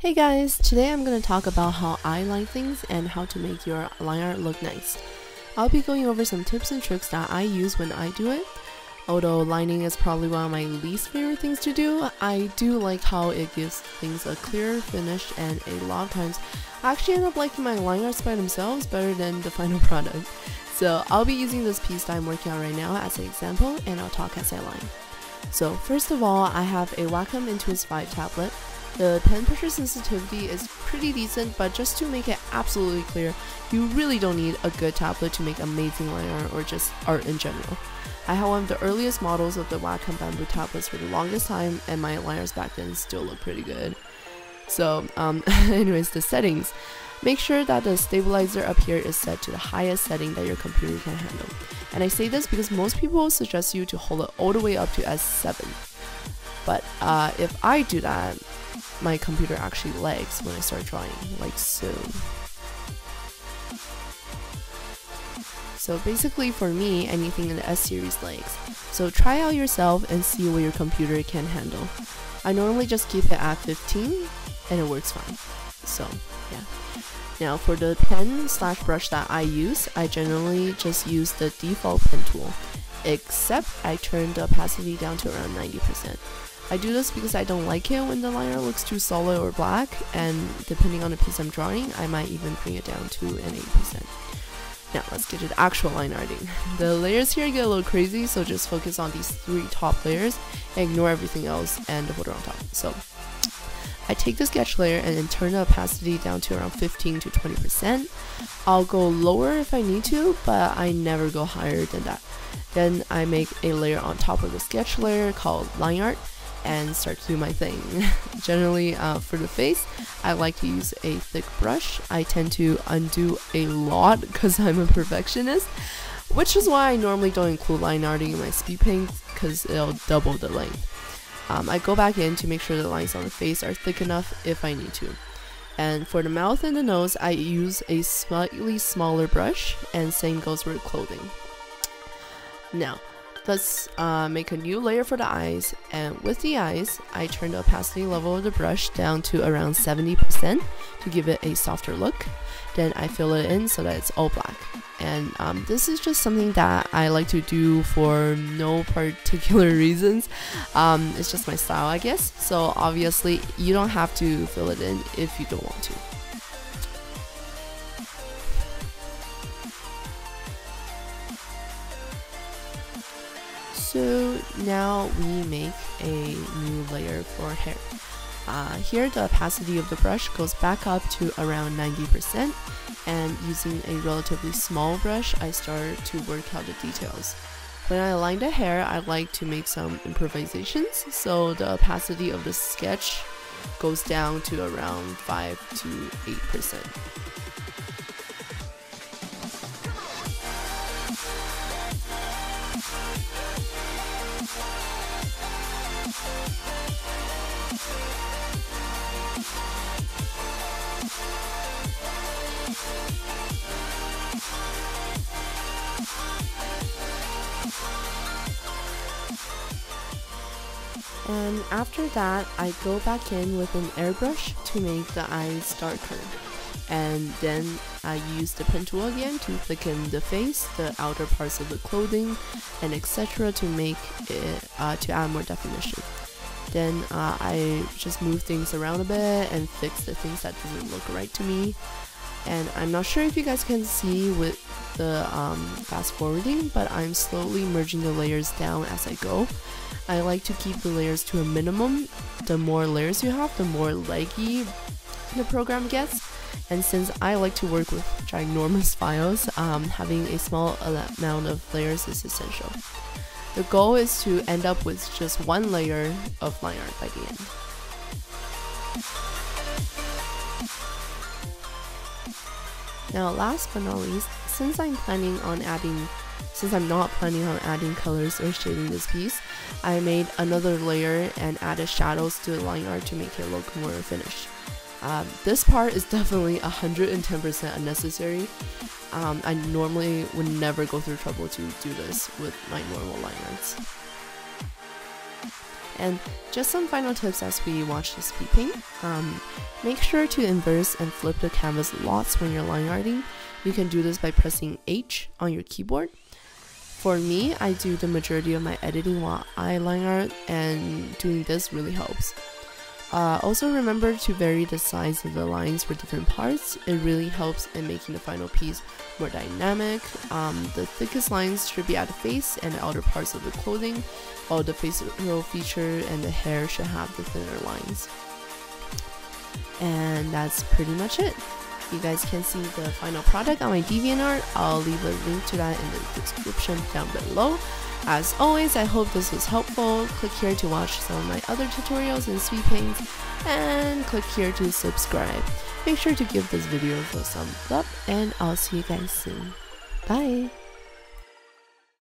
Hey guys, today I'm going to talk about how I line things and how to make your line art look nice. I'll be going over some tips and tricks that I use when I do it. Although lining is probably one of my least favorite things to do, I do like how it gives things a clearer finish, and a lot of times I actually end up liking my line arts by themselves better than the final product. So I'll be using this piece that I'm working on right now as an example, and I'll talk as I line. So first of all, I have a Wacom Intuos 5 tablet. The pen pressure sensitivity is pretty decent, but just to make it absolutely clear, you really don't need a good tablet to make amazing line art or just art in general. I had one of the earliest models of the Wacom bamboo tablets for the longest time, and my line arts back then still look pretty good. So anyways, the settings. Make sure that the stabilizer up here is set to the highest setting that your computer can handle. And I say this because most people suggest you to hold it all the way up to S7. But if I do that, my computer actually lags when I start drawing, like so. So basically for me, anything in the S series lags. So try out yourself and see what your computer can handle. I normally just keep it at 15 and it works fine. So yeah. Now for the pen slash brush that I use, I generally just use the default pen tool, except I turn the opacity down to around 90%. I do this because I don't like it when the line art looks too solid or black, and depending on the piece I'm drawing, I might even bring it down to an 80%. Now let's get to the actual line arting. The layers here get a little crazy, so just focus on these 3 top layers and ignore everything else and the folder on top. So I take the sketch layer and then turn the opacity down to around 15 to 20%. I'll go lower if I need to, but I never go higher than that. Then I make a layer on top of the sketch layer called line art and start to do my thing. Generally, for the face, I like to use a thick brush. I tend to undo a lot because I'm a perfectionist, which is why I normally don't include line arting in my speed paint because it'll double the length. I go back in to make sure the lines on the face are thick enough if I need to. And for the mouth and the nose, I use a slightly smaller brush, and same goes for clothing. Now, let's make a new layer for the eyes, and with the eyes, I turn the opacity level of the brush down to around 70% to give it a softer look. Then I fill it in so that it's all black. And this is just something that I like to do for no particular reasons. It's just my style, I guess. So obviously, you don't have to fill it in if you don't want to. So now we make a new layer for hair. Here the opacity of the brush goes back up to around 90%, and using a relatively small brush I start to work out the details. When I line the hair, I like to make some improvisations, so the opacity of the sketch goes down to around 5 to 8%. And after that, I go back in with an airbrush to make the eyes darker. And then I use the pen tool again to thicken the face, the outer parts of the clothing, and etc. to make it, to add more definition. Then I just move things around a bit and fix the things that doesn't look right to me. And I'm not sure if you guys can see with the fast forwarding, but I'm slowly merging the layers down as I go. I like to keep the layers to a minimum. The more layers you have, the more leggy the program gets. And since I like to work with ginormous files, having a small amount of layers is essential. The goal is to end up with just one layer of line art by the end. Now last but not least, since I'm not planning on adding colors or shading this piece, I made another layer and added shadows to the line art to make it look more finished. This part is definitely 110% unnecessary. I normally would never go through trouble to do this with my normal line arts. And just some final tips as we watch this speed paint. Make sure to inverse and flip the canvas lots when you're line arting. You can do this by pressing H on your keyboard. For me, I do the majority of my editing while I line art, and doing this really helps. Also remember to vary the size of the lines for different parts. It really helps in making the final piece more dynamic. The thickest lines should be at the face and the outer parts of the clothing, while the facial feature and the hair should have the thinner lines. And that's pretty much it. You guys can see the final product on my DeviantArt. I'll leave a link to that in the description down below. As always, I hope this was helpful. Click here to watch some of my other tutorials in speed paints, and click here to subscribe. Make sure to give this video a thumbs up, and I'll see you guys soon. Bye!